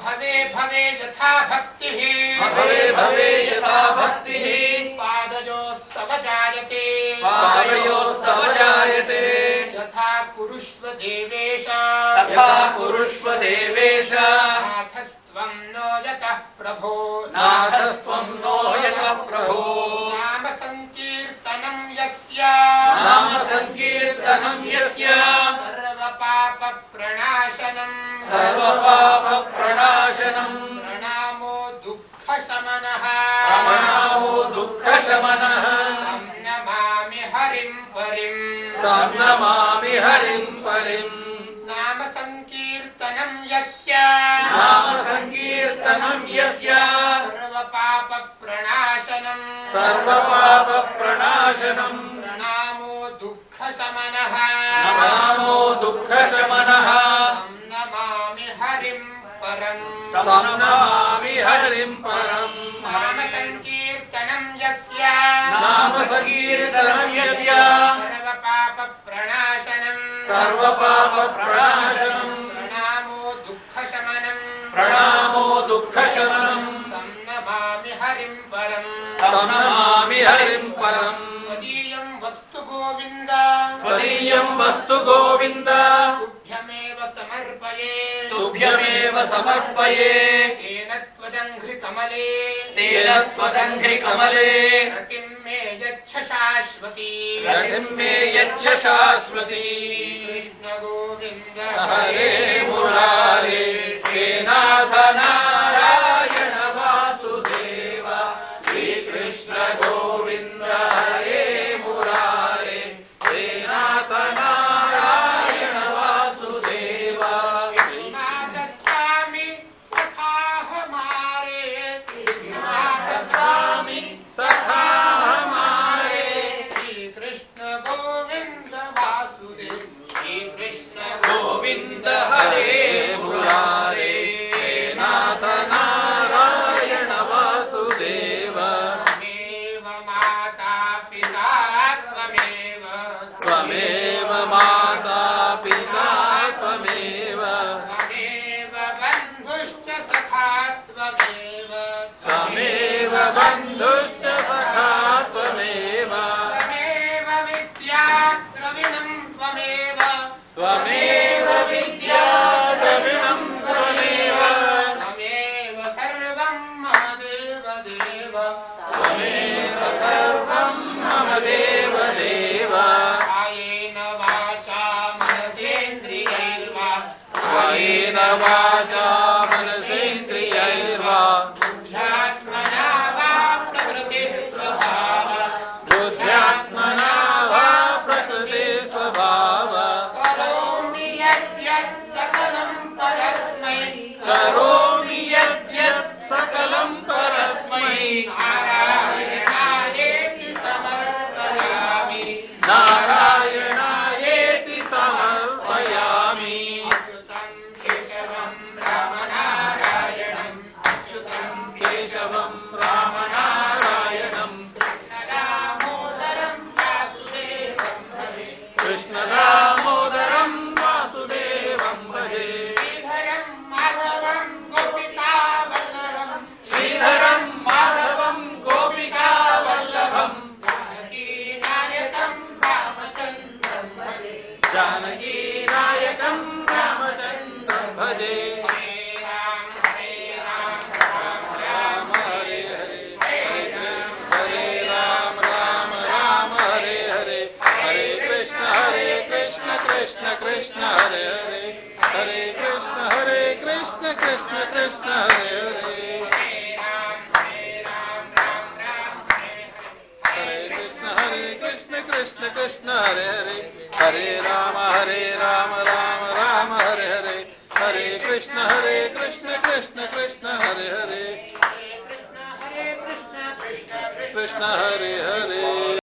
भवे भवे यथा भक्तिः. भवे भवे यथा भक्तिः. पादयोस्तव जायते. पादयोस्तव जायते. यथा कुरुष्व देवेश. तथा कुरुष्व देवेश. नाथस्त्वं नो यतः प्रभो. नाथस्त्वं नो यतः प्रभो. नाम संकीर्तनं यस्य. नाम संकीर्तनं यस्य. सर्वपापप्रणाशनं. सर्वपापप्रणाशनं. प्रणामो दुःखशमनः. प्रणामो दुःखशमनः. तं नमामि हरिं परिं. तं नमामि हरिं परिं. नाम संकीर्तनं यस्य. नाम संकीर्तनं यस्य. सर्वपापप्रणाशनं. सर्वपापप्रणाशनं. प्रणामो दुःखशमनः. नमामो दुःखशमनः. तं नमामि हरिं परं. तं नमामि हरिं परं. नाम संकीर्तनं यस्य. नाम संकीर्तनं यस्य. सर्वपापप्रणाशनं. सर्वपापप्रणाशनं. प्रणामो दुःखशमनं. प्रणामो दुःखशमनं. तं नमामि हरिं परं. तं नमामि हरिं परं. त्वदीयं वस्तु गोविन्द. त्वदीयं वस्तु गोविन्द. तुभ्यमेव समर्पये. तुभ्यमेव समर्पये तेन त्वदङ्घ्रि कमले तेन त्वदङ्घ्रि कमले रतिं मे यच्छ शाश्वती रतिं मे यच्छ शाश्वती कृष्ण गोविन्द हरे मुरारे श्रीनाथ नारायण वासुदेव श्रीकृष्ण गोविन्द हरे मुरारे श्रीनाथ नारायण वासुदेव गच्छामि सखा हमारे स्वामी सखा हमारे श्री कृष्ण गोविंद वासुदेव श्री कृष्ण गोविंद हरे मुरारे नाथ नारायण वासुदेव त्वमेव माता पिता त्वमेव त्वमेव माता पिता त्वमेव त्वमेव बन्धुश्च सखा त्वमेव त्वमेव बन्धुश्च सखा त्वमेव त्वमेव विद्या द्रविणं त्वमेव त्वमेव विद्या द्रविणं त्वमेव त्वमेव सर्वं मम देव देव त्वमेव सर्वं मम देव देव कायेन वाचा मनसेन्द्रियैर्वा कायेन वाचा मनसेन्द्रियैर्वा बुद्ध्यात्मना वा प्रकृतिः स्वभावः बुद्ध्यात्मना वा प्रकृते स्वभाव करोमि यद्यत् सकलं परस्मै करोमि यद्यत् सकलं परस्मै नारायणायेति समर्पयामि नारायणायेति समर्पयामि अच्युतं केशवं रामनारायणम् अच्युतं केशवं रामनारायणं दामोदरं वासुदेवं भजे कृष्णदामोदरं वासुदेवं भजे श्रीधरं माधवं गोपिकावल्लभं श्रीधरं माधवं गोपिकावल्लभं जानकीनायकं रामचन्द्रं भजे जानकीनायकं रामचन्द्रं भजे हरे राम राम राम हरे हरे हरे राम राम राम हरे हरे हरे कृष्ण कृष्ण कृष्ण हरे हरे हरे कृष्ण कृष्ण कृष्ण हरे हरे हरे कृष्ण कृष्ण कृष्ण हरे हरे हरे राम राम राम हरे हरे हरे कृष्ण कृष्ण कृष्ण हरे हरे कृष्ण हरे हरे